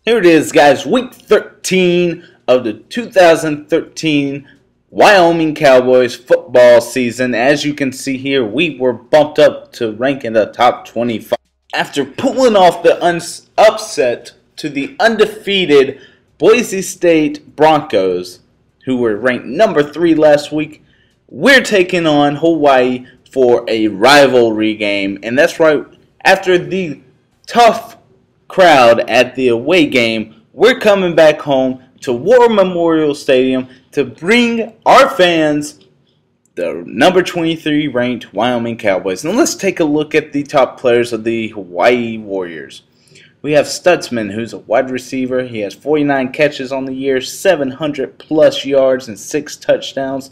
Here it is, guys, week 13 of the 2013 Wyoming Cowboys football season. As you can see here, we were bumped up to rank in the top 25 after pulling off the upset to the undefeated Boise State Broncos, who were ranked number 3 last week. We're taking on Hawaii for a rivalry game, and that's right, after the tough crowd at the away game, we're coming back home to War Memorial Stadium to bring our fans the number 23 ranked Wyoming Cowboys. Now let's take a look at the top players of the Hawaii Warriors. We have Stutzman, who's a wide receiver. He has 49 catches on the year, 700 plus yards and 6 touchdowns.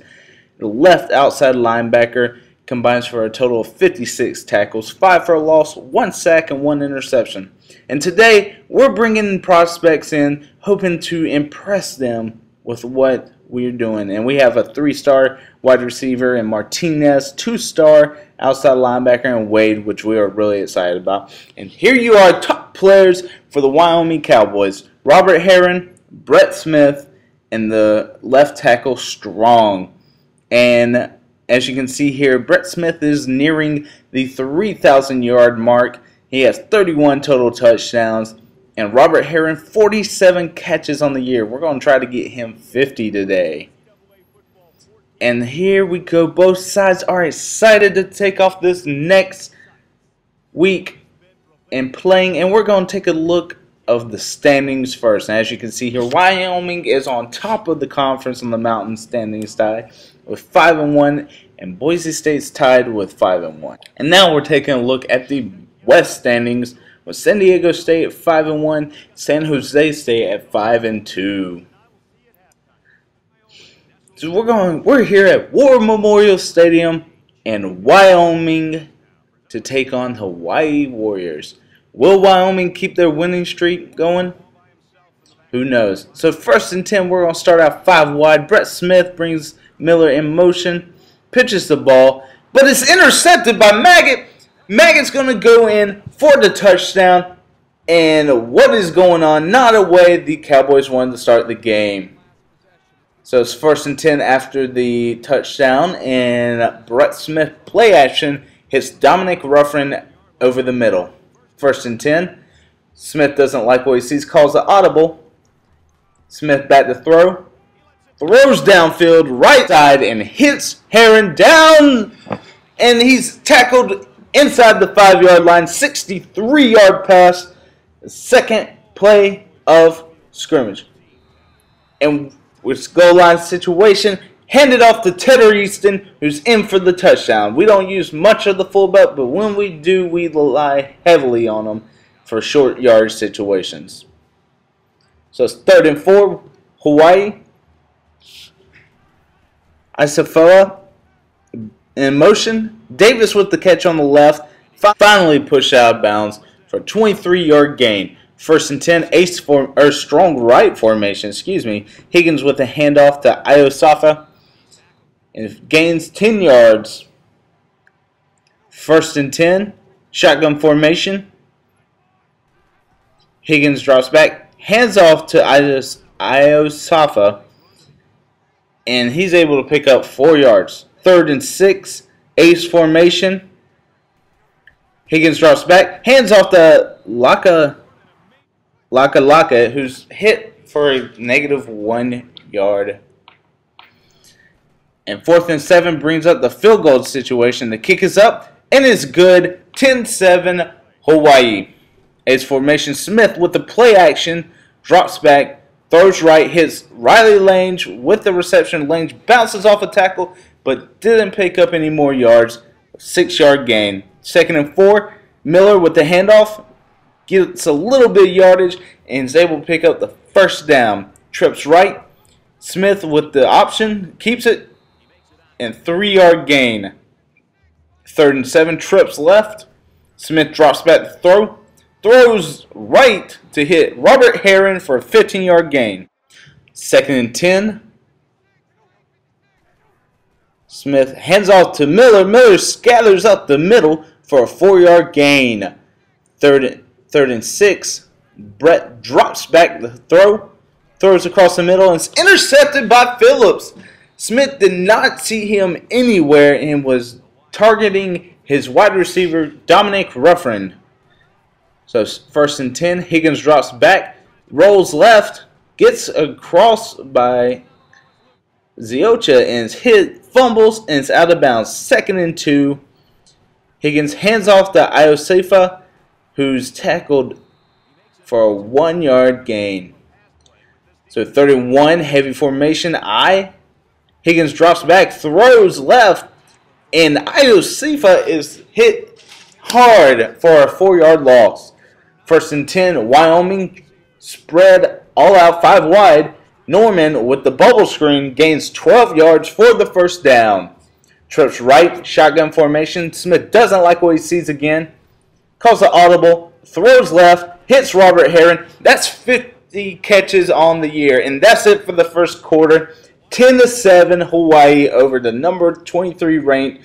The left outside linebacker combines for a total of 56 tackles, 5 for a loss, 1 sack, and 1 interception. And today, we're bringing prospects in, hoping to impress them with what we're doing. And we have a 3-star wide receiver in Martinez, 2-star outside linebacker in Wade, which we are really excited about. And here you are, top players for the Wyoming Cowboys. Robert Herron, Brett Smith, and the left tackle Strong. And as you can see here, Brett Smith is nearing the 3,000-yard mark. He has 31 total touchdowns. And Robert Herron, 47 catches on the year. We're going to try to get him 50 today. And here we go. Both sides are excited to take off this next week and playing. And we're going to take a look of the standings first. And as you can see here, Wyoming is on top of the conference on the mountain standings side with 5-1, and Boise State's tied with 5-1. And now we're taking a look at the West standings with San Diego State at 5-1, San Jose State at 5-2. So we're here at War Memorial Stadium in Wyoming to take on Hawaii Warriors. Will Wyoming keep their winning streak going? Who knows? So 1st and 10, we're going to start out 5 wide. Brett Smith brings Miller in motion, pitches the ball, but it's intercepted by Maggot. Maggot's going to go in for the touchdown. And what is going on? Not a way the Cowboys wanted to start the game. So it's 1st and 10 after the touchdown, and Brett Smith play action hits Dominic Ruffin over the middle. 1st and 10. Smith doesn't like what he sees, calls the audible. Smith back to throw. Throws downfield, right side, and hits Herron down. And he's tackled inside the 5-yard line, 63-yard pass. The second play of scrimmage. And with goal line situation, handed off to Tedder Easton, who's in for the touchdown. We don't use much of the fullback, but when we do, we rely heavily on them for short yard situations. So it's 3rd and 4, Hawaii. Isafoa in motion. Davis with the catch on the left. Finally pushed out of bounds for a 23-yard gain. 1st and 10, strong right formation, Higgins with a handoff to Iosafa. And gains 10 yards. 1st and 10, shotgun formation. Higgins drops back, hands off to Iosafa, and he's able to pick up 4 yards. 3rd and 6, ace formation. Higgins drops back, hands off to Laka, who's hit for a -1 yard. And 4th and 7 brings up the field goal situation. The kick is up, and it's good. 10-7 Hawaii. Ace formation. Smith with the play action, drops back, throws right, hits Riley Lange with the reception. Lange bounces off a tackle, but didn't pick up any more yards. 6-yard gain. 2nd and 4, Miller with the handoff, gets a little bit of yardage, and is able to pick up the 1st down. Trips right. Smith with the option, keeps it, and 3-yard gain. 3rd and 7, trips left. Smith drops back to throw. Throws right to hit Robert Herron for a 15-yard gain. 2nd and 10. Smith hands off to Miller. Miller scatters up the middle for a 4-yard gain. Third and 6. Brett drops back the throw, throws across the middle, and it's intercepted by Phillips. Smith did not see him anywhere and was targeting his wide receiver, Dominic Ruffin. So 1st and 10, Higgins drops back, rolls left, gets across by Ziocha and hit, fumbles, and it's out of bounds. 2nd and 2. Higgins hands off to Iosefa, who's tackled for a 1-yard gain. So 3rd and 1, heavy formation, Higgins drops back, throws left, and Iosefa is hit hard for a 4-yard loss. 1st and 10, Wyoming spread all out 5 wide. Norman with the bubble screen gains 12 yards for the 1st down. Trips right, shotgun formation. Smith doesn't like what he sees again. Calls the audible, throws left, hits Robert Herron. That's 50 catches on the year, and that's it for the 1st quarter. 10-7 Hawaii over the number 23 ranked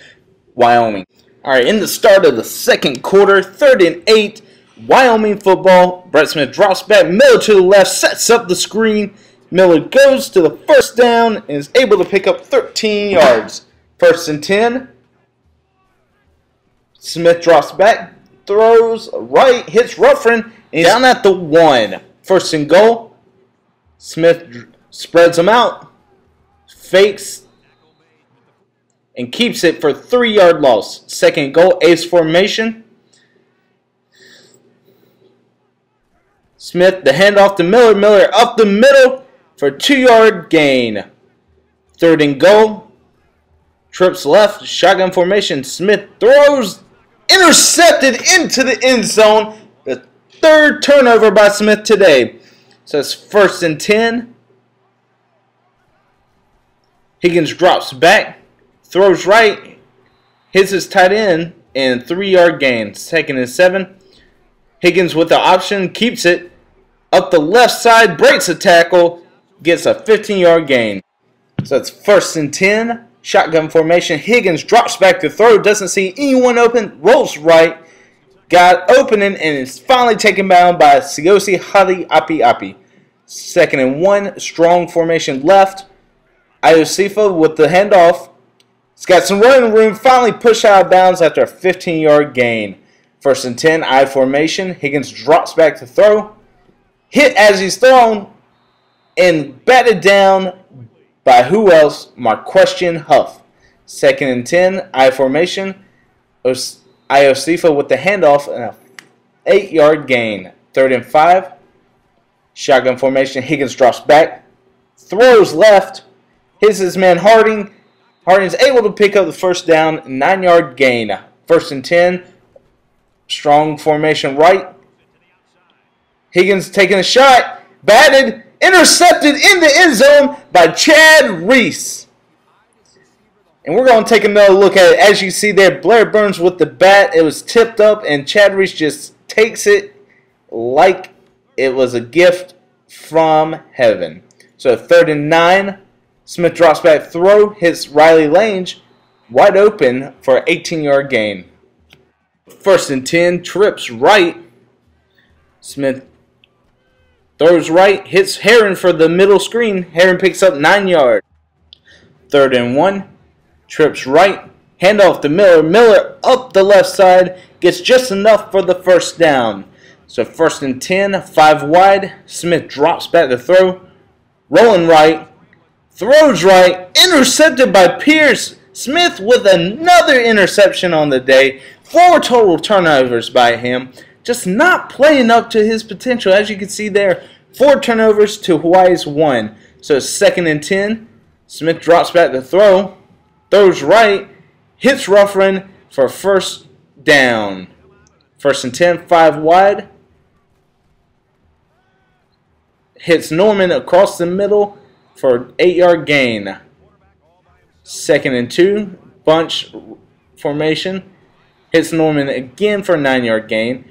Wyoming. All right, in the start of the 2nd quarter, 3rd and 8, Wyoming football. Brett Smith drops back, Miller to the left, sets up the screen. Miller goes to the 1st down and is able to pick up 13 yards. 1st and 10. Smith drops back, throws right, hits Ruffin, and down at the 1. 1st and goal. Smith spreads them out, fakes, and keeps it for 3-yard loss. 2nd goal, ace formation. Smith, the handoff to Miller. Miller up the middle for a 2-yard gain. 3rd and goal. Trips left, shotgun formation. Smith throws, intercepted into the end zone. The 3rd turnover by Smith today. So it's 1st and 10. Higgins drops back, throws right, hits his tight end, and 3-yard gain. 2nd and 7. Higgins with the option, keeps it. Up the left side, breaks a tackle, gets a 15-yard gain. So it's 1st and 10. Shotgun formation. Higgins drops back to throw, doesn't see anyone open, rolls right, got opening, and is finally taken down by Siosi Hadi Api Api. 2nd and 1, strong formation left. Iosefa with the handoff. He's got some running room, finally pushed out of bounds after a 15-yard gain. 1st and 10, I formation. Higgins drops back to throw. Hit as he's thrown, and batted down by who else? Marquestion Huff. 2nd and 10, I formation. Iosefa with the handoff and a 8-yard gain. 3rd and 5, shotgun formation. Higgins drops back, throws left, hits his man Harding. Harding's able to pick up the 1st down, 9-yard gain. 1st and 10, strong formation right. Higgins taking a shot, batted, intercepted in the end zone by Chad Reese. And we're going to take another look at it. As you see there, Blair Burns with the bat. It was tipped up, and Chad Reese just takes it like it was a gift from heaven. So 3rd and 9. Smith drops back, throw, hits Riley Lange, wide open for an 18-yard gain. 1st and 10, trips right. Smith throws right, hits Herron for the middle screen. Herron picks up 9 yards. 3rd and 1, trips right, handoff to Miller. Miller up the left side, gets just enough for the 1st down. So 1st and 10, 5 wide. Smith drops back to throw, rolling right, throws right, intercepted by Pierce. Smith with another interception on the day. 4 total turnovers by him. Just not playing up to his potential. As you can see there, 4 turnovers to Hawaii's 1. So 2nd and 10. Smith drops back to throw. Throws right. Hits Ruffin for 1st down. 1st and 10, 5 wide. Hits Norman across the middle for an 8-yard gain. 2nd and 2. Bunch formation. Hits Norman again for a 9-yard gain.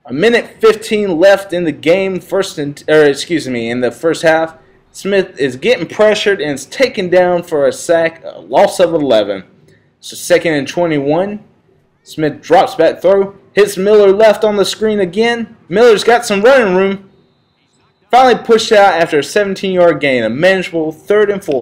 A minute 15 left in the game. In the 1st half. Smith is getting pressured and is taken down for a sack, a loss of 11. So 2nd and 21. Smith drops back throw, Hits Miller left on the screen again. Miller's got some running room. Finally pushed out after a 17-yard gain. A manageable 3rd and 4.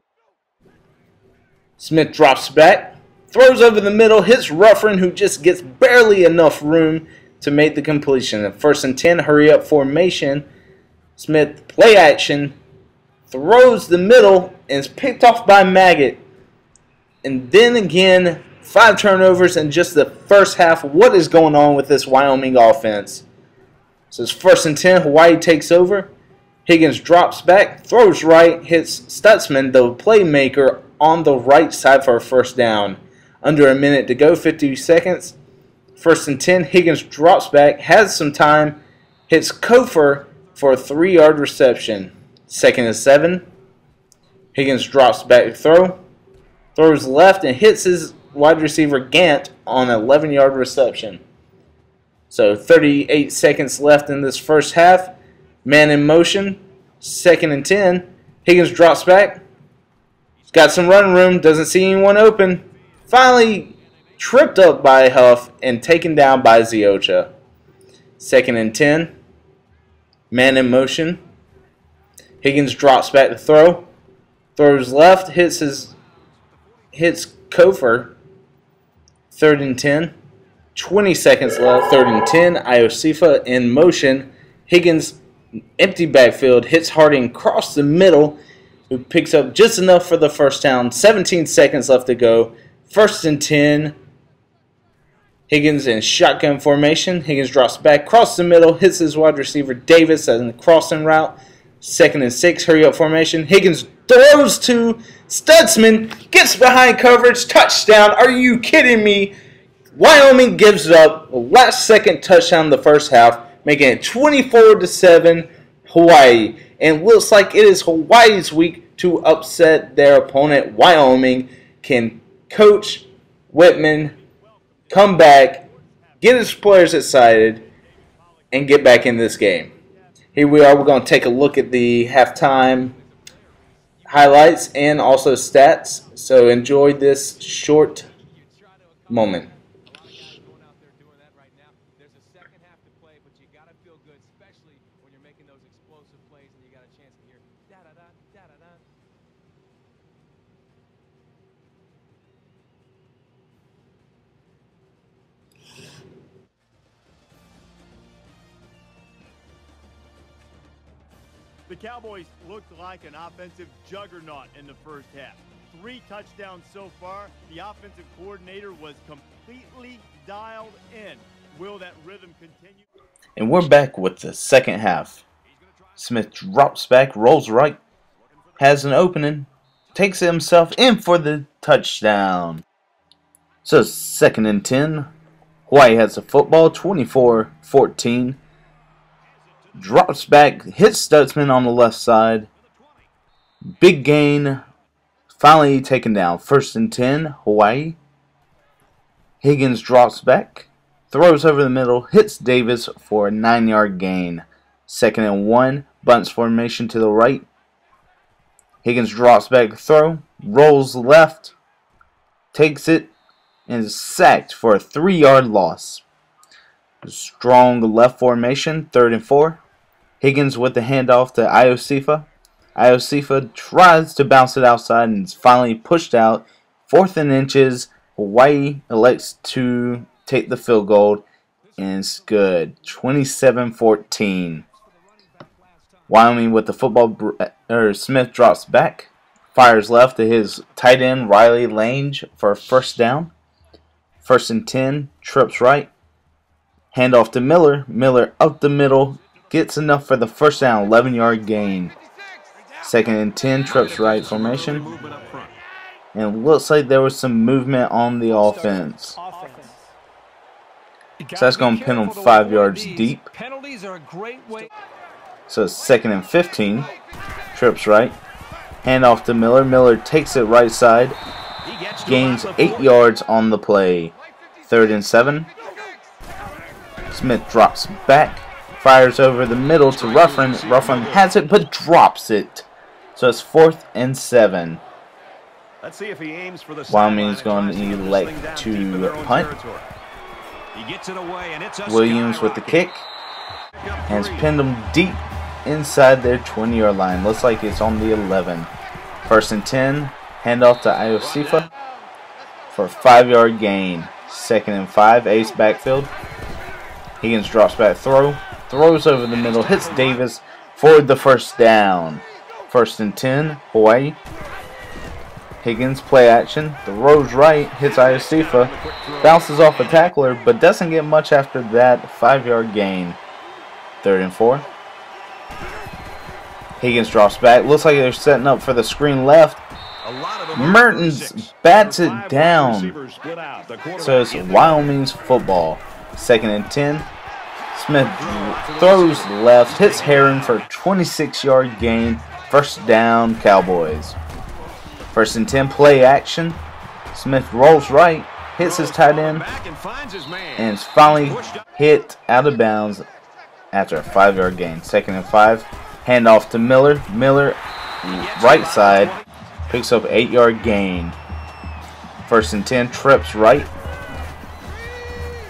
Smith drops back. Throws over the middle. Hits Ruffin, who just gets barely enough room to make the completion. 1st and 10. Hurry up formation. Smith play action. Throws the middle and is picked off by Maggot. And then again, 5 turnovers in just the first half. What is going on with this Wyoming offense? So it's 1st and 10. Hawaii takes over. Higgins drops back, throws right, hits Stutzman, the playmaker, on the right side for a 1st down. Under a minute to go, 50 seconds. 1st and 10. Higgins drops back, has some time, hits Kofor for a 3-yard reception. 2nd and 7. Higgins drops back to throw. Throws left and hits his wide receiver Gant on an 11-yard reception. So 38 seconds left in this first half. Man in motion. 2nd and 10. Higgins drops back. Got some running room. Doesn't see anyone open. Finally tripped up by Huff and taken down by Ziocha. 2nd and 10. Man in motion. Higgins drops back to throw. Throws left. Hits Kofor. 3rd and 10. 20 seconds left. 3rd and 10. Iosifa in motion. Higgins empty backfield. Hits Harding across the middle, who picks up just enough for the 1st down. 17 seconds left to go. 1st and 10. Higgins in shotgun formation. Higgins drops back, across the middle, hits his wide receiver Davis in the crossing route. 2nd and 6, hurry up formation. Higgins throws to Stutzman, gets behind coverage, touchdown. Are you kidding me? Wyoming gives up a last-second touchdown in the first half, making it 24-7 Hawaii. And looks like it is Hawaii's week to upset their opponent, Wyoming. Can Coach Whitman come back, get his players excited, and get back in this game? Here we are. We're going to take a look at the halftime highlights and also stats. So enjoy this short moment. The Cowboys looked like an offensive juggernaut in the first half. 3 touchdowns so far. The offensive coordinator was completely dialed in. Will that rhythm continue? And we're back with the second half. Smith drops back, rolls right, has an opening, takes himself in for the touchdown. So 2nd and 10. Hawaii has the football, 24-14. Drops back, hits Stutzman on the left side. Big gain. Finally taken down. 1st and 10, Hawaii. Higgins drops back. Throws over the middle. Hits Davis for a 9-yard gain. 2nd and 1. Bunts formation to the right. Higgins drops back. Throw. Rolls left. Takes it. And is sacked for a 3-yard loss. Strong left formation. 3rd and 4. Higgins with the handoff to Iosifa. Iosifa tries to bounce it outside and is finally pushed out. 4th and inches. Hawaii elects to take the field goal, and it's good. 27-14. Wyoming with the football. Smith drops back. Fires left to his tight end Riley Lange for a 1st down. 1st and 10. Trips right. Handoff to Miller. Miller up the middle. Gets enough for the 1st down. 11-yard gain. 2nd and 10. Trips right formation. And it looks like there was some movement on the offense. So that's going to pin them 5 yards deep. So it's 2nd and 15. Trips right. Handoff to Miller. Miller takes it right side. Gains 8 yards on the play. 3rd and 7. Smith drops back. Fires over the middle to Ruffin. Ruffin has it but drops it. So it's 4th and 7. Let's see if he aims for the Wyoming is going to elect to punt. He gets it away, and it's a Williams with the kick. And it's pinned them deep inside their 20-yard line. Looks like it's on the 11. 1st and 10. Handoff to Iosifa for a 5-yard gain. 2nd and 5. Ace backfield. Higgins drops back throw. Throws over the middle. Hits Davis for the 1st down. 1st and 10. Hawai'i. Higgins play action. Throws right. Hits Iosifa. Bounces off a tackler, but doesn't get much after that 5-yard gain. 3rd and 4. Higgins drops back. Looks like they're setting up for the screen left. Mertens bats it down. So it's Wyoming's football. 2nd and 10. Smith throws left. Hits Heron for a 26-yard gain. 1st down, Cowboys. 1st and 10. Play action. Smith rolls right. Hits his tight end. And is finally hit out of bounds after a 5-yard gain. 2nd and 5. Handoff to Miller. Miller, right side, picks up 8-yard gain. 1st and 10. Trips right.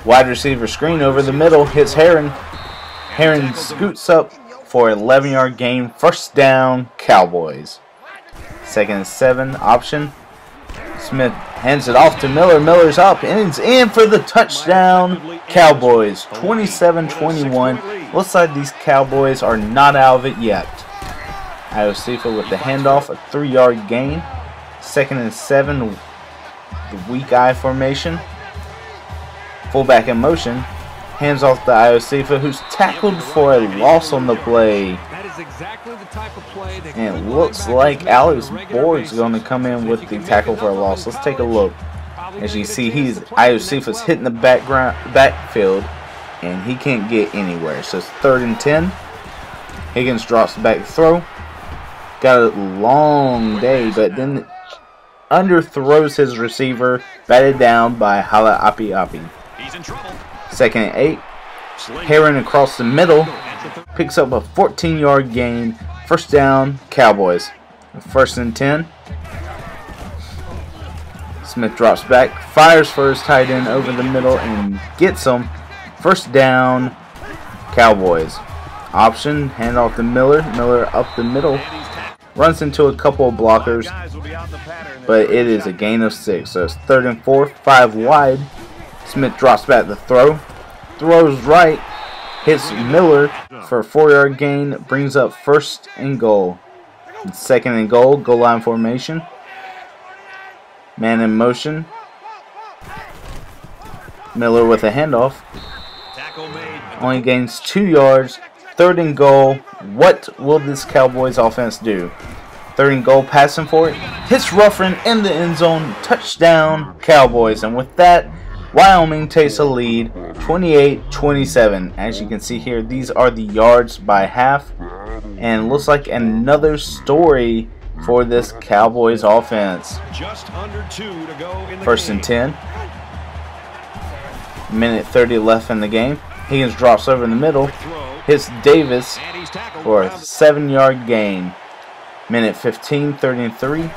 Wide receiver screen over the middle. Hits Heron. Heron scoots up for an 11-yard gain. 1st down, Cowboys. 2nd and 7. Option. Smith hands it off to Miller. Miller's up and it's in for the touchdown, Cowboys. 27-21. Looks like these Cowboys are not out of it yet. Iosifa with the handoff, a 3-yard gain. 2nd and 7. The weak eye formation. Fullback in motion. Hands off to Iosifa, who's tackled for a loss on the play. Exactly the type of play that and it looks like Alex Board's going to come in with the tackle for a loss. Let's take a look. As you see, Iosifa's hitting the backfield, and he can't get anywhere. So it's 3rd and 10. Higgins drops back throw. Got a long day, but then underthrows his receiver. Batted down by Hala Api Api. he's in trouble. 2nd and 8. Heron across the middle. Picks up a 14-yard gain. 1st down, Cowboys. 1st and 10. Smith drops back, fires for his tight end over the middle, and gets him. 1st down, Cowboys. Option, handoff to Miller. Miller up the middle. Runs into a couple of blockers, but it is a gain of 6. So it's 3rd and 4, 5 wide. Smith drops back the throw. Throws right. Hits Miller for a 4-yard gain. Brings up 1st and goal. 2nd and goal. Goal line formation. Man in motion. Miller with a handoff. Only gains 2 yards. 3rd and goal. What will this Cowboys offense do? 3rd and goal. Passing for it. Hits Ruffin in the end zone. Touchdown, Cowboys. And with that, Wyoming takes a lead, 28-27. As you can see here, these are the yards by half. And looks like another story for this Cowboys offense. Just under 2 to go in the 1st and 10. Minute 30 left in the game. Higgins drops over in the middle. Hits Davis for a 7-yard gain. Minute 15, 3rd and 3.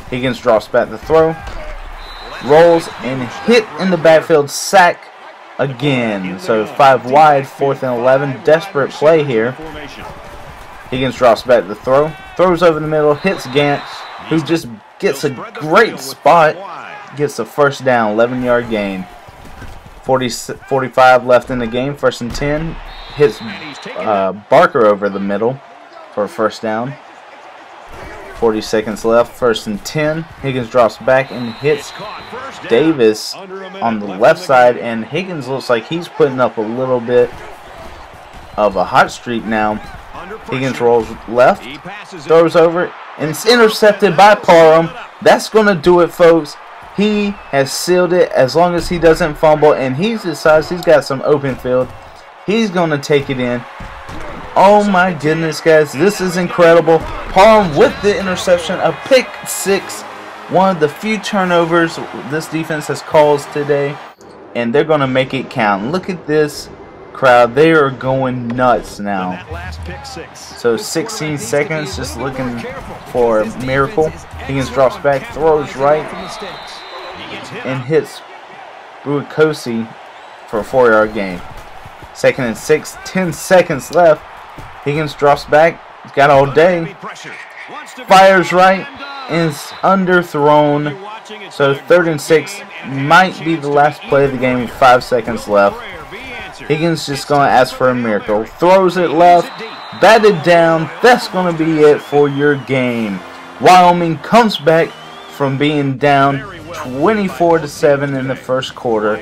Higgins drops back the throw. Rolls and hit in the backfield, sack again. So 5 wide, 4th and 11. Desperate play here. Higgins drops back the throw. Throws over the middle, hits Gant, who just gets a great spot. Gets the 1st down, 11-yard gain. 45 left in the game, 1st and 10. Hits Barker over the middle for a 1st down. 40 seconds left, 1st and 10. Higgins drops back and hits Davis on the left side, and Higgins looks like he's putting up a little bit of a hot streak now. Higgins rolls left, throws over, and it's intercepted by Parham. That's going to do it, folks. He has sealed it as long as he doesn't fumble, and he decides he's got some open field. He's going to take it in. Oh my goodness, guys, this is incredible. Parham with the interception, a pick 6. One of the few turnovers this defense has caused today, and they're going to make it count. Look at this crowd. They are going nuts now. So 16 seconds, just looking for a miracle. Higgins drops back, throws right, and hits Buikosi for a 4-yard gain. 2nd and 6, 10 seconds left. Higgins drops back. He's got all day. Fires right and is underthrown. So 3rd and 6 might be the last play of the game with 5 seconds left. Higgins just going to ask for a miracle. Throws it left. Batted down. That's going to be it for your game. Wyoming comes back from being down 24-7 in the first quarter,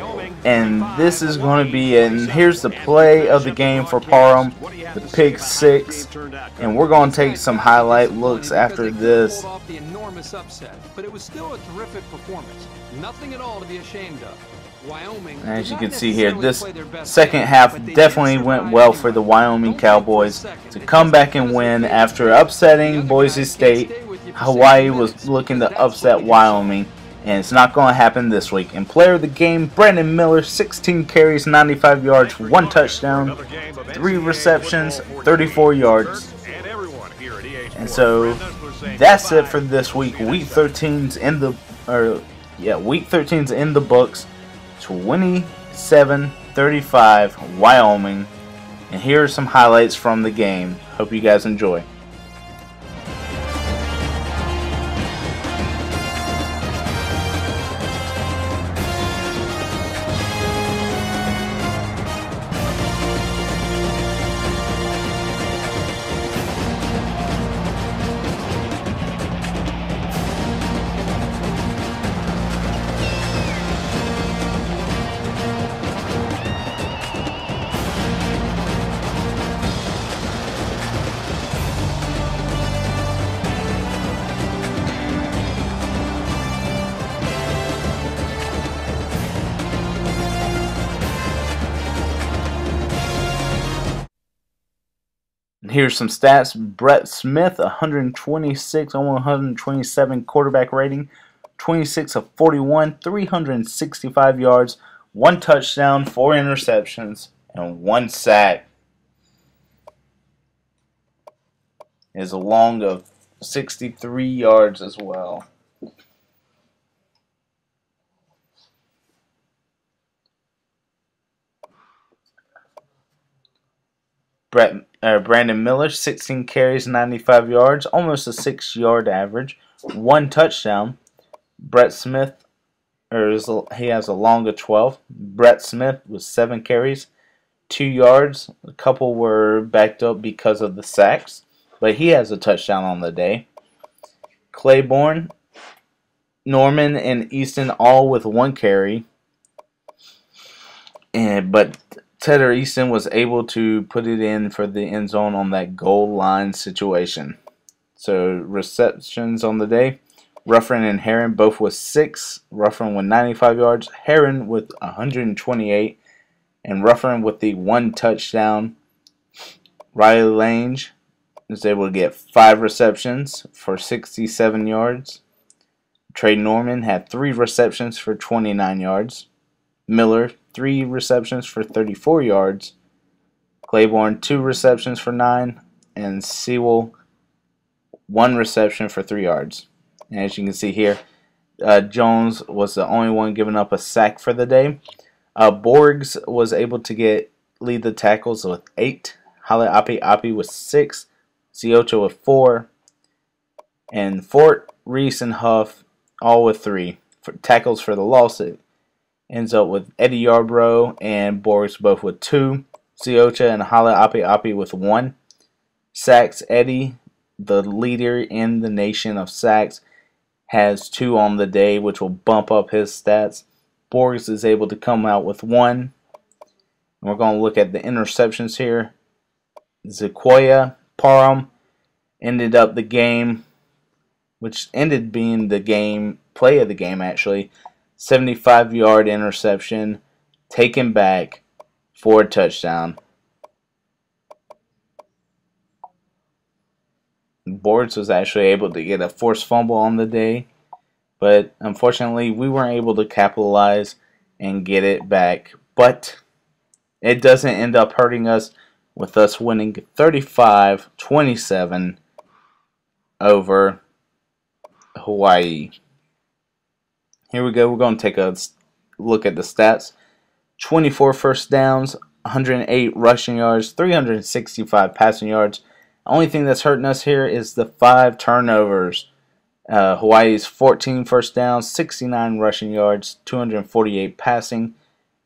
and this is going to be it. And here's the play of the game for Parham, the pick 6, and we're going to take some highlight looks after this. The enormous upset, but it was still a terrific performance. Nothing at all to be ashamed of. Wyoming, as you can see here, this second half definitely went well for the Wyoming Cowboys to come back and win after upsetting Boise State. Hawaii was looking to upset Wyoming, and it's not going to happen this week. And player of the game, Brandon Miller, 16 carries, 95 yards, 1 touchdown, 3 receptions, 34 yards. And so that's it for this week. Week 13's in the Week 13's in the books. 27-35 Wyoming. And here are some highlights from the game. Hope you guys enjoy. Here's some stats. Brett Smith, 126 on 127 quarterback rating, 26 of 41, 365 yards, 1 touchdown, 4 interceptions, and 1 sack. Is a long of 63 yards as well. Brandon Miller, 16 carries, 95 yards, almost a 6-yard average, 1 touchdown. Brett Smith, he has a long of 12. Brett Smith with 7 carries, 2 yards. A couple were backed up because of the sacks, but he has a touchdown on the day. Claiborne, Norman, and Easton all with 1 carry, but Tedder Easton was able to put it in for the end zone on that goal line situation. So receptions on the day, Ruffin and Heron both with 6. Ruffin with 95 yards, Heron with 128, and Ruffin with the 1 touchdown. Riley Lange was able to get 5 receptions for 67 yards. Trey Norman had 3 receptions for 29 yards. Miller, 3 receptions for 34 yards. Claiborne, 2 receptions for 9. And Sewell, 1 reception for 3 yards. And as you can see here, Jones was the only one giving up a sack for the day. Borgs was able to lead the tackles with 8. Hawai'i Api with 6. Ciocha with 4. And Fort, Reese, and Huff all with 3. Tackles for the loss, it ends up with Eddie Yarbrough and Borgs both with 2. Ciocha and Hawai'i Api with 1. Sacks, Eddie, the leader in the nation of sacks, has 2 on the day, which will bump up his stats. Borgs is able to come out with 1. And we're going to look at the interceptions here. Zequoia Parham ended up the game, which ended being the play of the game actually. 75-yard interception, taken back for a touchdown. Borgs was actually able to get a forced fumble on the day, but unfortunately we weren't able to capitalize and get it back. But it doesn't end up hurting us, with us winning 35-27 over Hawaii. Here we go. We're going to take a look at the stats. 24 first downs, 108 rushing yards, 365 passing yards. The only thing that's hurting us here is the 5 turnovers. Hawaii's 14 first downs, 69 rushing yards, 248 passing.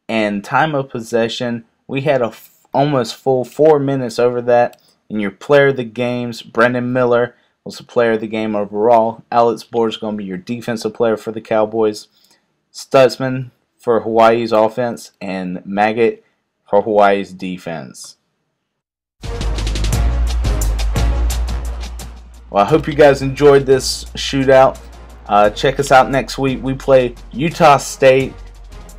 And time of possession, we had a almost full 4 minutes over that. And your player of the games, Brendan Miller, was the player of the game overall. Alex Bohr is going to be your defensive player for the Cowboys. Stutzman for Hawaii's offense, and Maggot for Hawaii's defense. Well, I hope you guys enjoyed this shootout. Check us out next week. We play Utah State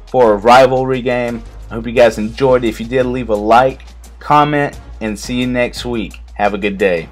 for a rivalry game. I hope you guys enjoyed. If you did, leave a like, comment, and see you next week. Have a good day.